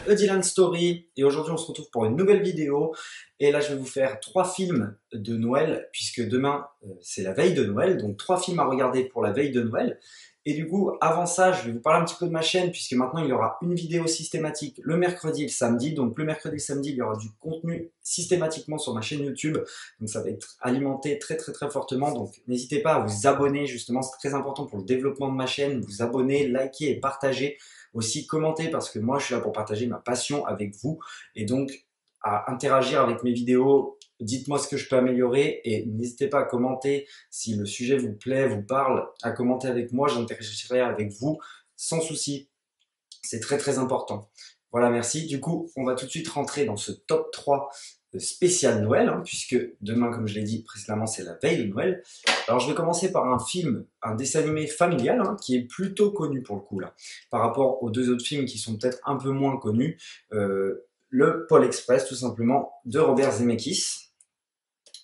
A Dylan Story et aujourd'hui on se retrouve pour une nouvelle vidéo et là je vais vous faire 3 films de Noël puisque demain c'est la veille de Noël, donc 3 films à regarder pour la veille de Noël. Et du coup avant ça je vais vous parler un petit peu de ma chaîne puisque maintenant il y aura une vidéo systématique le mercredi et le samedi. Donc le mercredi et le samedi il y aura du contenu systématiquement sur ma chaîne YouTube, donc ça va être alimenté très fortement, donc n'hésitez pas à vous abonner, justement c'est très important pour le développement de ma chaîne, vous abonner, liker et partager. Aussi commenter parce que moi je suis là pour partager ma passion avec vous et donc à interagir avec mes vidéos. Dites-moi ce que je peux améliorer et n'hésitez pas à commenter si le sujet vous plaît, vous parle, à commenter avec moi, j'interagirai avec vous sans souci. C'est très important. Voilà, merci. Du coup, on va tout de suite rentrer dans ce top 3 spécial Noël, hein, puisque demain, comme je l'ai dit précédemment, c'est la veille de Noël. Alors, je vais commencer par un film, un dessin animé familial, hein, qui est plutôt connu pour le coup, là, par rapport aux 2 autres films qui sont peut-être un peu moins connus. Le Pôle Express, tout simplement, de Robert Zemeckis.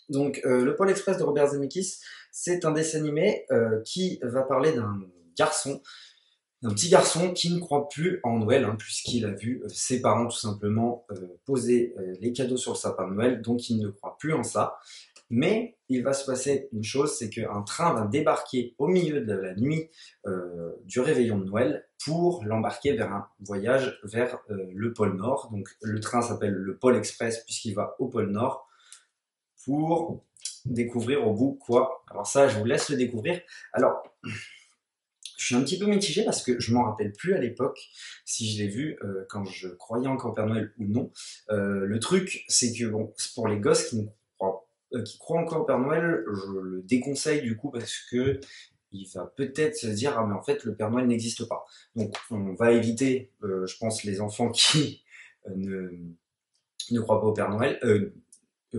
Donc, le Pôle Express de Robert Zemeckis, c'est un dessin animé qui va parler d'un petit garçon qui ne croit plus en Noël, hein, puisqu'il a vu ses parents tout simplement poser les cadeaux sur le sapin de Noël, donc il ne croit plus en ça. Mais il va se passer une chose, c'est qu'un train va débarquer au milieu de la nuit du réveillon de Noël pour l'embarquer vers un voyage vers le pôle Nord. Donc le train s'appelle le Pôle Express puisqu'il va au pôle Nord pour découvrir au bout quoi. Alors ça, je vous laisse le découvrir. Alors, je suis un petit peu mitigé parce que je m'en rappelle plus à l'époque si je l'ai vu quand je croyais encore au Père Noël ou non. Le truc, c'est que bon, pour les gosses qui croient encore au Père Noël, je le déconseille du coup parce que il va peut-être se dire ah mais en fait le Père Noël n'existe pas. Donc on va éviter, je pense, les enfants qui ne croient pas au Père Noël,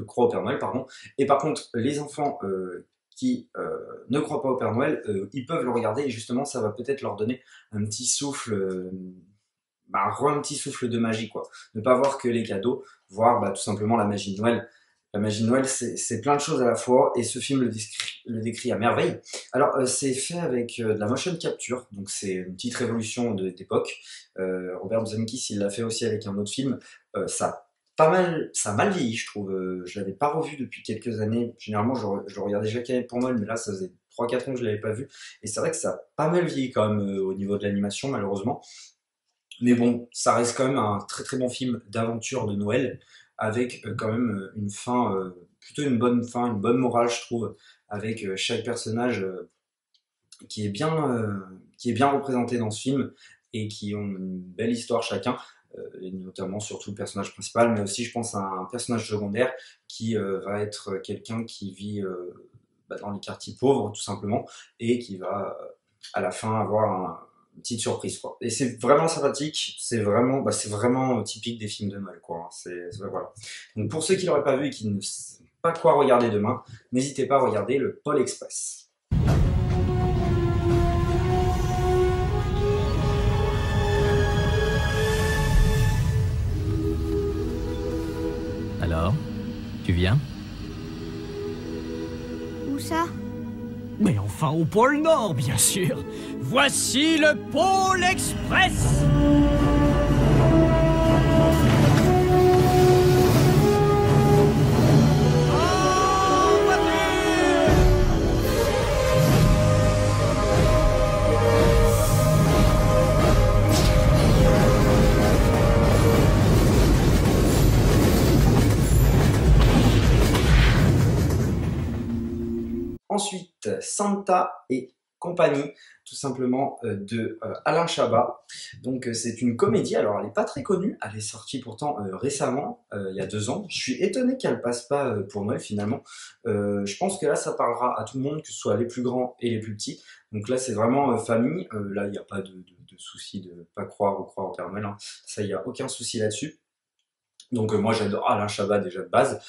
croient au Père Noël, pardon. Et par contre les enfants qui ne croient pas au Père Noël, ils peuvent le regarder et justement ça va peut-être leur donner un petit souffle, un petit souffle de magie quoi. Ne pas voir que les cadeaux, voir tout simplement la magie de Noël. La magie de Noël c'est plein de choses à la fois et ce film le décrit à merveille. Alors c'est fait avec de la motion capture, donc c'est une petite révolution d'époque. Robert Zemeckis il l'a fait aussi avec un autre film, ça a mal vieilli, je trouve. Je l'avais pas revu depuis quelques années. Généralement, je le regardais chaque année pour Noël, mais là, ça faisait 3-4 ans que je l'avais pas vu. Et c'est vrai que ça a pas mal vieilli quand même au niveau de l'animation, malheureusement. Mais bon, ça reste quand même un très bon film d'aventure de Noël, avec quand même une fin, plutôt une bonne fin, une bonne morale, je trouve, avec chaque personnage qui est bien représenté dans ce film et qui ont une belle histoire chacun. Et notamment surtout le personnage principal, mais aussi je pense à un personnage secondaire qui va être quelqu'un qui vit dans les quartiers pauvres tout simplement et qui va à la fin avoir une petite surprise quoi. Et c'est vraiment sympathique, c'est vraiment typique des films de Noël quoi. Voilà. Donc pour ceux qui l'auraient pas vu et qui ne savent pas quoi regarder demain, n'hésitez pas à regarder le Pôle Express. Alors, tu viens? Où ça? Mais enfin au pôle Nord, bien sûr. Voici le Pôle Express. Ensuite, Santa et compagnie, tout simplement, de Alain Chabat. Donc c'est une comédie, alors elle n'est pas très connue, elle est sortie pourtant récemment, il y a 2 ans. Je suis étonné qu'elle passe pas pour Noël finalement. Je pense que là ça parlera à tout le monde, que ce soit les plus grands et les plus petits. Donc là c'est vraiment famille, là il n'y a pas de souci de pas croire ou croire au Père Noël, hein. Ça il n'y a aucun souci là-dessus. Donc moi j'adore Alain Chabat déjà de base.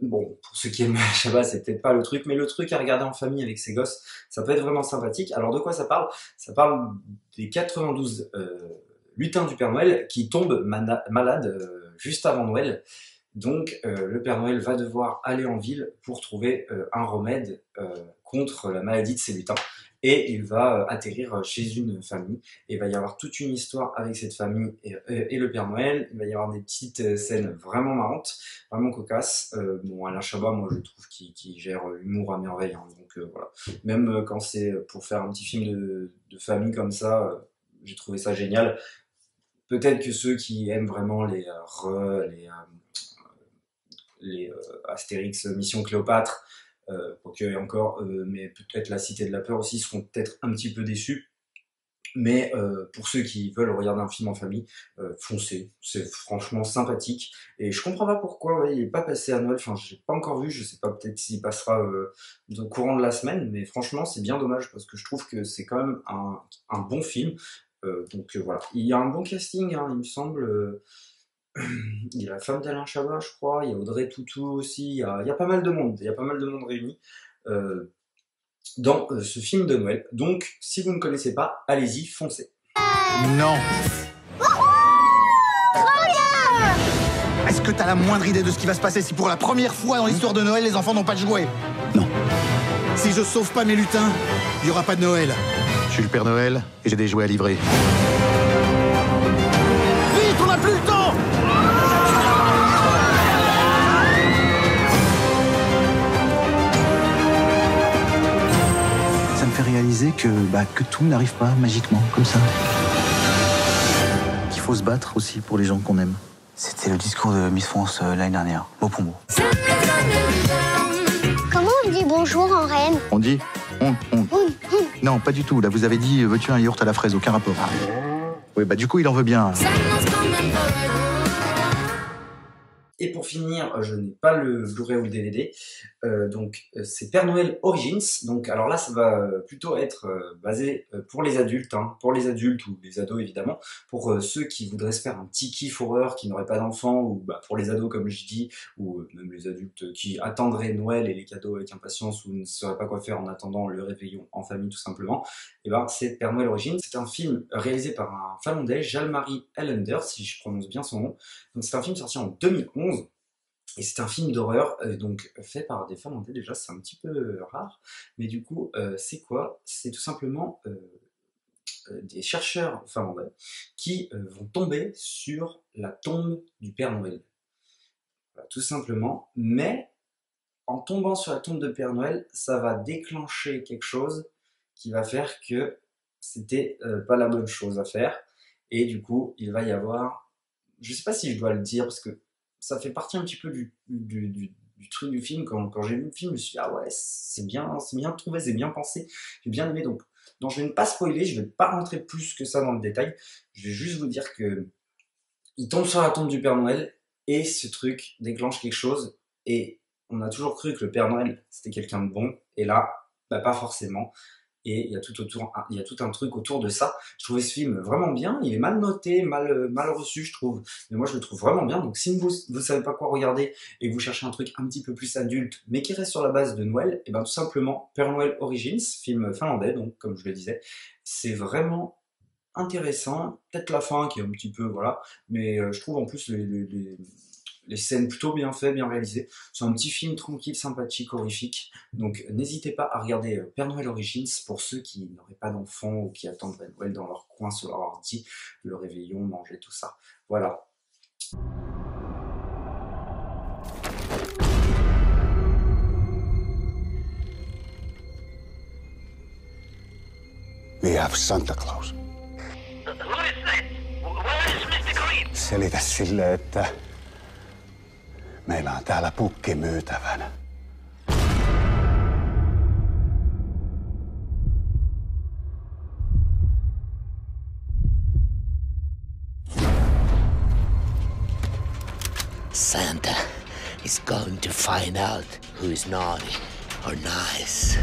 Bon, pour ceux qui aiment Alain Chabat, c'est peut-être pas le truc, mais le truc à regarder en famille avec ses gosses, ça peut être vraiment sympathique. Alors de quoi ça parle? Ça parle des 92 lutins du Père Noël qui tombent malades juste avant Noël. Donc le Père Noël va devoir aller en ville pour trouver un remède contre la maladie de ces lutins. et il va atterrir chez une famille, et il va y avoir toute une histoire avec cette famille et le Père Noël. Il va y avoir des petites scènes vraiment marrantes, vraiment cocasses. Bon, Alain Chabat, moi je trouve qu'il gère l'humour à merveille, hein, donc voilà. Même quand c'est pour faire un petit film de famille comme ça, j'ai trouvé ça génial. Peut-être que ceux qui aiment vraiment les Astérix Mission Cléopâtre, quoique encore, mais peut-être la Cité de la Peur aussi, seront peut-être un petit peu déçus. Mais pour ceux qui veulent regarder un film en famille, foncez, c'est franchement sympathique. Et je comprends pas pourquoi ouais, il est pas passé à Noël, enfin je l'ai pas encore vu, je sais pas peut-être s'il passera au courant de la semaine, mais franchement c'est bien dommage parce que je trouve que c'est quand même un bon film. Donc voilà, il y a un bon casting, hein, il me semble. Il y a la femme d'Alain Chabat, je crois, il y a Audrey Tautou aussi, il y a pas mal de monde, il y a pas mal de monde réuni dans ce film de Noël. Donc, si vous ne connaissez pas, allez-y, foncez. Non. Est-ce que t'as la moindre idée de ce qui va se passer si pour la première fois dans l'histoire de Noël, les enfants n'ont pas de jouets? Non. Si je sauve pas mes lutins, il y aura pas de Noël. Je suis le Père Noël et j'ai des jouets à livrer. Vite, on n'a plus le temps! Ça me fait réaliser que tout n'arrive pas magiquement, comme ça. Qu'il faut se battre aussi pour les gens qu'on aime. C'était le discours de Miss France l'année dernière, mot pour mot. Comment on dit bonjour en reine? On dit on. Non, pas du tout. Là, vous avez dit, veux-tu un yaourt à la fraise? Aucun rapport. Oui, du coup, il en veut bien. Et pour finir, je n'ai pas le Blu-ray ou le DVD, donc c'est Père Noël Origins. Donc alors là, ça va plutôt être basé pour les adultes, hein, pour les adultes ou les ados évidemment, pour ceux qui voudraient se faire un petit kiff horreur, qui n'auraient pas d'enfants, ou pour les ados comme je dis, ou même les adultes qui attendraient Noël et les cadeaux avec impatience ou ne sauraient pas quoi faire en attendant le réveillon en famille tout simplement. Et c'est Père Noël Origins. C'est un film réalisé par un Finlandais, Jalmari Ellender, si je prononce bien son nom. Donc c'est un film sorti en 2011. Et c'est un film d'horreur, donc fait par des Finlandais déjà, c'est un petit peu rare. Mais du coup, c'est quoi? C'est tout simplement des chercheurs finlandais qui vont tomber sur la tombe du Père Noël. Voilà, tout simplement. Mais en tombant sur la tombe de Père Noël, ça va déclencher quelque chose qui va faire que c'était pas la bonne chose à faire. Et du coup, il va y avoir... Je sais pas si je dois le dire, parce que ça fait partie un petit peu du truc du film. Quand j'ai vu le film, je me suis dit, ah ouais, c'est bien trouvé, c'est bien pensé, j'ai bien aimé. Donc je vais ne pas spoiler, je vais pas rentrer plus que ça dans le détail. Je vais juste vous dire que il tombe sur la tombe du Père Noël et ce truc déclenche quelque chose. Et on a toujours cru que le Père Noël c'était quelqu'un de bon, et là, pas forcément. Et il y a tout un truc autour de ça. Je trouvais ce film vraiment bien. Il est mal noté, mal reçu, je trouve. Mais moi, je le trouve vraiment bien. Donc, si vous savez pas quoi regarder et que vous cherchez un truc un petit peu plus adulte, mais qui reste sur la base de Noël, et tout simplement, Père Noël Origins, film finlandais, donc, comme je le disais, c'est vraiment intéressant. Peut-être la fin qui est un petit peu, voilà. Mais je trouve en plus les scènes plutôt bien faites, bien réalisées. C'est un petit film tranquille, sympathique, horrifique. Donc n'hésitez pas à regarder Père Noël Origins pour ceux qui n'auraient pas d'enfants ou qui attendraient Noël dans leur coin sur leur ordi, le réveillon, manger, tout ça. Voilà. We have Santa Claus. Who is that? Where is Mr. Green? Selitä sille, että meillä on täällä pukki myytävänä. Santa is going to find out who is naughty or nice.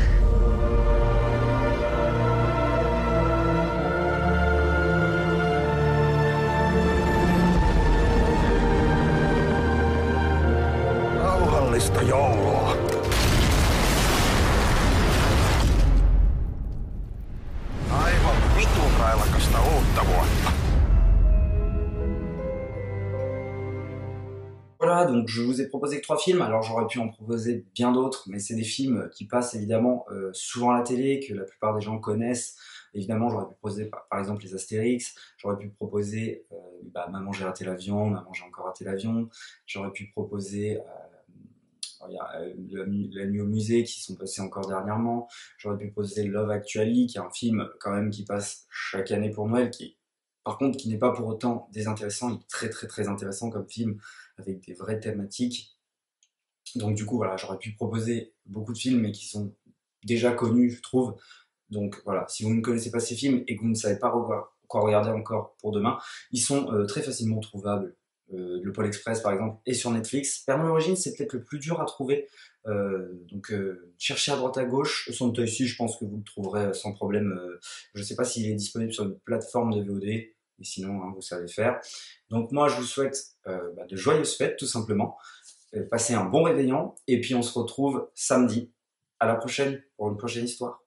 Rauhallista joulua. Aivan vitun railakasta uutta vuotta. voilà, donc je vous ai proposé que 3 films, alors j'aurais pu en proposer bien d'autres, mais c'est des films qui passent évidemment souvent à la télé, que la plupart des gens connaissent. Évidemment, j'aurais pu proposer par exemple les Astérix, j'aurais pu proposer Maman j'ai raté l'avion, Maman j'ai encore raté l'avion, j'aurais pu proposer La nuit au musée qui sont passés encore dernièrement, j'aurais pu proposer Love Actually, qui est un film quand même qui passe chaque année pour Noël, par contre qui n'est pas pour autant désintéressant, il est très très très intéressant comme film, avec des vraies thématiques. Donc du coup voilà, j'aurais pu proposer beaucoup de films mais qui sont déjà connus je trouve. Donc voilà, si vous ne connaissez pas ces films et que vous ne savez pas quoi regarder encore pour demain, ils sont très facilement trouvables. Le Pôle Express par exemple est sur Netflix. Père Noël Origins c'est peut-être le plus dur à trouver, donc cherchez à droite à gauche. Son Toy Ici, je pense que vous le trouverez sans problème. Je ne sais pas s'il est disponible sur une plateforme de VOD, et sinon hein, vous savez faire. Donc moi je vous souhaite de joyeuses fêtes tout simplement, passez un bon réveillon et puis on se retrouve samedi. À la prochaine pour une prochaine histoire.